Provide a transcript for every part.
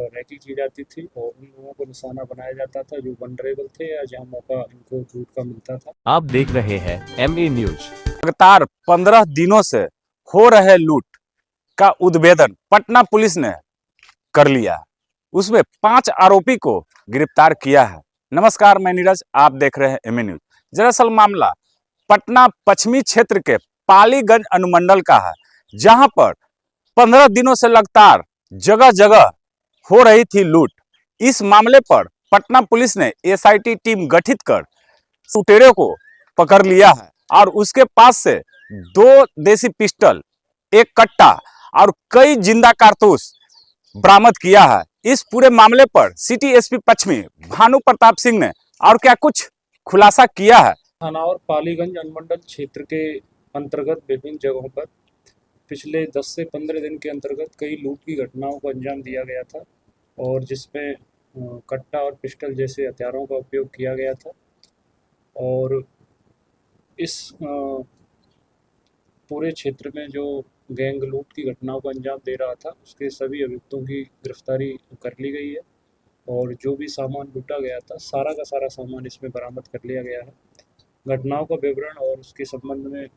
Recce की जाती थी और उन लोगों को निशाना बनाया जाता था जो वनरेबल थे या जहाँ मौका इनको लूट का मिलता था। आप देख रहे हैं एमए न्यूज। लगातार 15 दिनों से हो रहे लूट का उद्भेदन पटना पुलिस ने कर लिया। उसमें 5 आरोपी को गिरफ्तार किया है। नमस्कार, मैं नीरज, आप देख रहे हैं एमए न्यूज। दरअसल मामला पटना पश्चिमी क्षेत्र के पालीगंज अनुमंडल का है, जहां पर 15 दिनों से लगातार जगह जगह हो रही थी लूट। इस मामले पर पटना पुलिस ने एसआईटी टीम गठित कर लुटेरों को पकड़ लिया है और उसके पास से 2 देसी पिस्टल, एक कट्टा और कई जिंदा कारतूस बरामद किया है। इस पूरे मामले पर सिटी एसपी पश्चिमी भानु प्रताप सिंह ने और क्या कुछ खुलासा किया है। थाना और पालीगंज अनुमंडल क्षेत्र के अंतर्गत विभिन्न जगहों पर पिछले 10 से 15 दिन के अंतर्गत कई लूट की घटनाओं को अंजाम दिया गया था और जिसमें कट्टा और पिस्टल जैसे हथियारों का उपयोग किया गया था। और इस पूरे क्षेत्र में जो गैंग लूट की घटनाओं को अंजाम दे रहा था उसके सभी अभियुक्तों की गिरफ्तारी कर ली गई है और जो भी सामान लूटा गया था सारा का सारा सामान इसमें बरामद कर लिया गया है। घटनाओं का विवरण और उसके संबंध में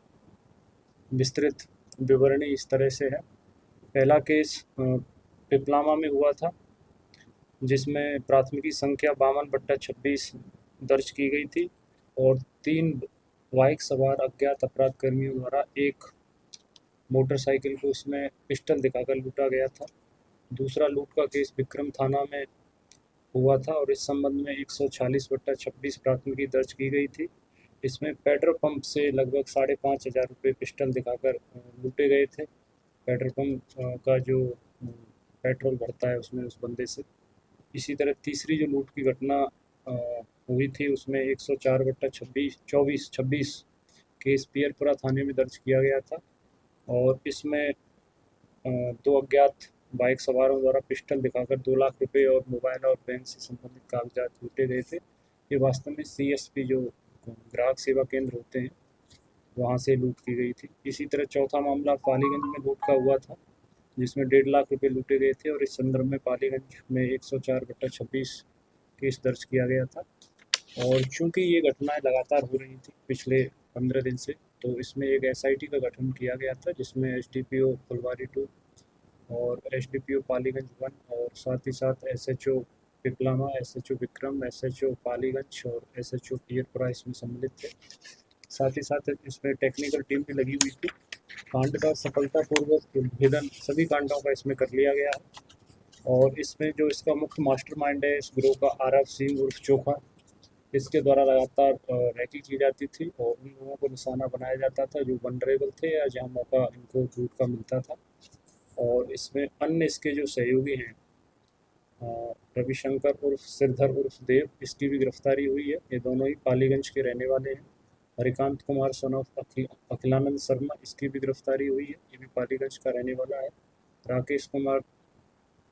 विस्तृत विवरणी इस तरह से है। पहला केस पिपलामा में हुआ था जिसमें प्राथमिकी संख्या 52/26 दर्ज की गई थी और 3 बाइक सवार अज्ञात अपराध कर्मियों द्वारा एक मोटरसाइकिल को उसमें पिस्टल दिखाकर लूटा गया था। दूसरा लूट का केस विक्रम थाना में हुआ था और इस संबंध में 146/26 प्राथमिकी दर्ज की गई थी। इसमें पेट्रोल पंप से लगभग 5,500 रुपये पिस्टल दिखाकर लूटे गए थे। पेट्रोल पंप का जो पेट्रोल भरता है उसमें उस बंदे से। इसी तरह तीसरी जो लूट की घटना हुई थी उसमें 104/24 केस पियरपुरा थाने में दर्ज किया गया था और इसमें 2 अज्ञात बाइक सवारों द्वारा पिस्टल दिखाकर 2 लाख रुपए और मोबाइल और बैंक से संबंधित कागजात लूटे गए थे। ये वास्तव में सीएसपी जो ग्राहक सेवा केंद्र होते हैं वहाँ से लूट की गई थी। इसी तरह चौथा मामला पालीगंज में लूट का हुआ था जिसमें 1.5 लाख रुपए लूटे गए थे और इस संदर्भ में पालीगंज में 104/26 केस दर्ज किया गया था। और चूंकि ये घटनाएं लगातार हो रही थी पिछले 15 दिन से, तो इसमें एक एसआईटी का गठन किया गया था जिसमें एसडीपीओ फुलवारी 2 और एसडीपीओ पालीगंज 1 और साथ ही साथ SHO Piplama, SHO Vikram, SHO Paliganj और एसएचओ पियरपुरा इसमें सम्मिलित थे। साथ ही साथ इसमें टेक्निकल टीम भी लगी हुई थी। कांड का सफलतापूर्वक उद्भेदन सभी कांडों का इसमें कर लिया गया है और इसमें जो इसका मुख्य मास्टरमाइंड है इस ग्रोह का आरव सिंह उर्फ चोखा, इसके द्वारा लगातार रैकी की जाती थी और उन लोगों को निशाना बनाया जाता था जो वनरेबल थे या जहाँ मौका इनको लूट का मिलता था। और इसमें अन्य इसके जो सहयोगी हैं रविशंकर उर्फ सिरधर उर्फ देव, इसकी भी गिरफ्तारी हुई है। ये दोनों ही पालीगंज के रहने वाले हैं। हरिकांत कुमार सन ऑफ अखिलानंद शर्मा, इसकी भी गिरफ्तारी हुई है, ये भी पालीगंज का रहने वाला है। राकेश कुमार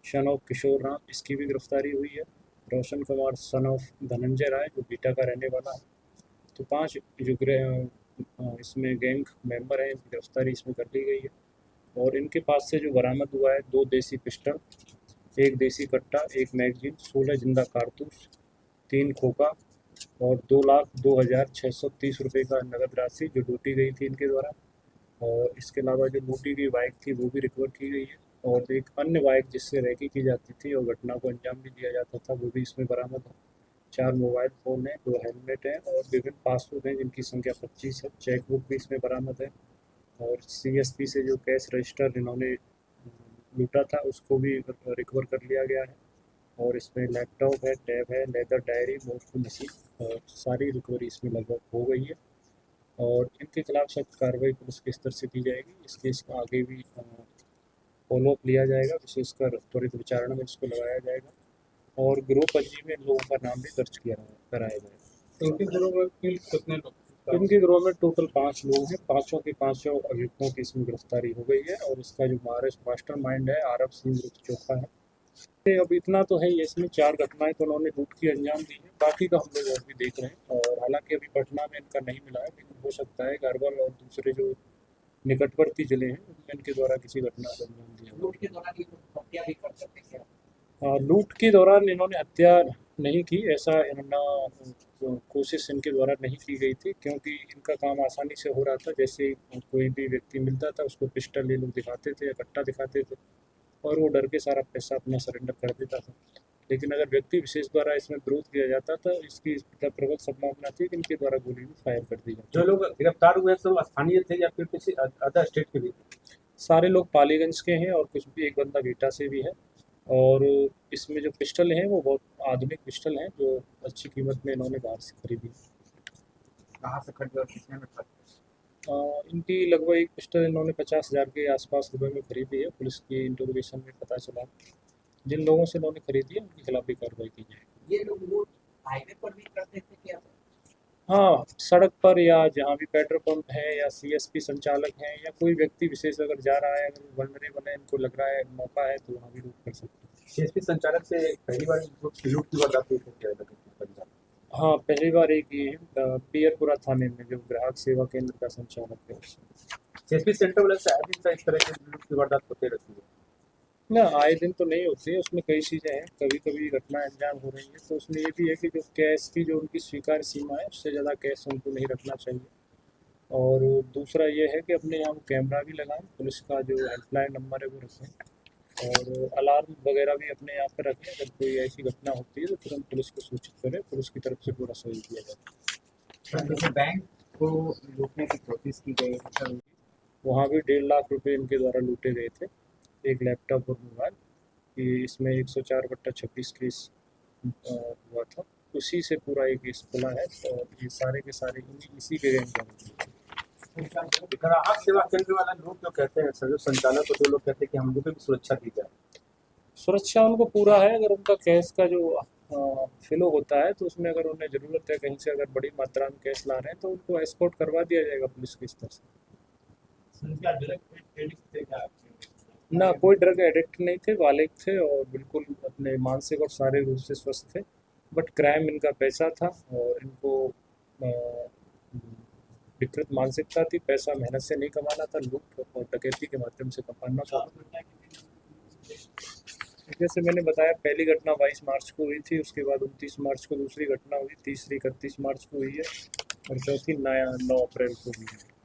सन ऑफ किशोर राम, इसकी भी गिरफ्तारी हुई है। रोशन कुमार सन ऑफ धनंजय राय जो बीटा का रहने वाला है। तो 5 जो इसमें गैंग मेंबर हैं इनकी गिरफ्तारी इसमें कर ली गई है और इनके पास से जो बरामद हुआ है 2 देसी पिस्टल, 1 देसी कट्टा, 1 मैगजीन, 16 जिंदा कारतूस, 3 खोखा और 2,02,630 रुपये का नगद राशि जो लूटी गई थी इनके द्वारा। और इसके अलावा जो लूटी गई बाइक थी वो भी रिकवर की गई है और एक अन्य बाइक जिससे रैकी की जाती थी और घटना को अंजाम भी दिया जाता था वो भी इसमें बरामद है। 4 मोबाइल फ़ोन है, 2 हेलमेट हैं और विभिन्न पासबुक हैं जिनकी संख्या 25 है। चेकबुक भी इसमें बरामद है और सीएसपी से जो कैश रजिस्टर इन्होंने लूटा था उसको भी रिकवर कर लिया गया है और इसमें लैपटॉप है, टैब है, लेदर डायरी, मोस्ट मशीन और सारी रिकवरी इसमें लगभग हो गई है और इनके खिलाफ सख्त कार्रवाई पुलिस के स्तर से की जाएगी। इस केस का आगे भी फॉलोअप लिया जाएगा, विशेषकर त्वरित विचारणा में इसको लगाया जाएगा और गिरोह पंजी में इन लोगों का नाम भी दर्ज किया कराया जाएगा। इनके गिरोह में कुल कितने लोग? इनके गिरोह में टोटल 5 लोग हैं। पाँचों के पाँचों अभियुक्तों की इसमें गिरफ्तारी हो गई है और इसका जो मास्टर माइंड है आरव सिंह चोखा है। अब इतना तो है ही, इसमें 4 घटनाएं तो उन्होंने लूट की अंजाम दी है, बाकी का हम लोग और भी देख रहे हैं और हालांकि अभी पटना में इनका नहीं मिला है लेकिन हो सकता है गढ़वाल और दूसरे जो निकटवर्ती जिले हैं उनमें इनके द्वारा किसी घटना को अंजाम दिया। लूट के दौरान ये लोग हत्या भी कर सकते हैं। लूट के दौरान इन्होंने हत्या नहीं की, ऐसा इन्होंने कोशिश इनके द्वारा नहीं की गई थी, क्योंकि इनका काम आसानी से हो रहा था। जैसे कोई भी व्यक्ति मिलता था उसको पिस्टल ये लोग दिखाते थे या कट्टा दिखाते थे और वो डर के सारा पैसा अपना सरेंडर कर देता था। लेकिन अगर व्यक्ति विशेष द्वारा इसमें विरोध किया जाता तो इसकी प्रबल संभावना थी कि इनके द्वारा गोली भी फायर कर दी जाती। जो लोग गिरफ्तार हुए सब स्थानीय थे या फिर किसी अदर स्टेट के भी थे? सारे लोग पालीगंज के हैं और कुछ भी, एक बंदा बीटा से भी है। और इसमें जो पिस्टल हैं वो बहुत आधुनिक पिस्टल हैं जो अच्छी कीमत में इन्होंने बाहर से खरीदी। कहाँ से खरीदे और कितने में खरीदे? इनकी लगभग एक पिस्टल इन्होंने 50,000 के आसपास रुपए में खरीदी है। पुलिस की इंटरोगेशन में पता चला जिन लोगों से इन्होंने खरीदी है उनके खिलाफ भी कार्रवाई की जाएगी। ये लोग लूट हाईवे पर भी करते थे क्या? हाँ, सड़क पर या जहाँ भी पेट्रोल पंप है या सीएसपी संचालक हैं या कोई व्यक्ति विशेष अगर जा रहा है, अगर वल्नरेबल है, इनको लग रहा है मौका है तो वहाँ भी लूट कर सकते हैं। सीएसपी संचालक से पहली बार लूट की वारदात हुई थी क्या पंजाब? हाँ, पहली बार एक ये है पियरपुरा थाने में जो ग्राहक सेवा केंद्र का संचालक है उससे। सीएसपी सेंटर वाले से आए दिन इस तरह की लूट की वारदात होते रहती है। ना, आए दिन तो नहीं होती है, उसमें कई चीज़ें हैं, कभी कभी घटना अंजाम हो रही है तो उसमें ये भी है कि जो कैश की जो उनकी स्वीकार सीमा है उससे ज़्यादा कैश उनको नहीं रखना चाहिए। और दूसरा ये है कि अपने यहाँ कैमरा भी लगाएं, पुलिस का जो हेल्पलाइन नंबर है वो रखें और अलार्म वगैरह भी अपने यहाँ पर रखें। अगर कोई ऐसी घटना होती है तो तुरंत पुलिस को सूचित करें, पुलिस की तरफ से पूरा सहयोग किया जाए। जैसे बैंक को लूटने की कोशिश की गई है, वहाँ भी 1.5 लाख रुपए इनके द्वारा लूटे गए थे, एक लैपटॉप और मोबाइल। ये इसमें 104/26 केस हुआ था, उसी से पूरा एक केस खुला है और ये सारे के सारे इसी के गैंग का। ग्राहक सेवा केंद्र वाला लोग जो कहते हैं जो संचालक जो लोग कहते हैं कि हम लोग की सुरक्षा दी जाए। सुरक्षा उनको पूरा है। अगर उनका कैश का जो फ्लो होता है तो उसमें अगर उन्हें ज़रूरत है, कहीं से अगर बड़ी मात्रा में कैश ला रहे हैं तो उनको एस्कॉर्ट करवा दिया जाएगा पुलिस के स्तर से। ना, कोई ड्रग एडिक्ट नहीं थे, बालिग थे और बिल्कुल अपने मानसिक और शारीरिक रूप से स्वस्थ थे। बट क्राइम इनका पैसा था और इनको विकृत मानसिकता थी। पैसा मेहनत से नहीं कमाना था, लूट और डकैती के माध्यम से कमाना था। जैसे मैंने बताया, पहली घटना 22 मार्च को हुई थी, उसके बाद 29 मार्च को दूसरी घटना हुई, तीसरी 31 मार्च को हुई है और चौथी 9 अप्रैल को हुई है।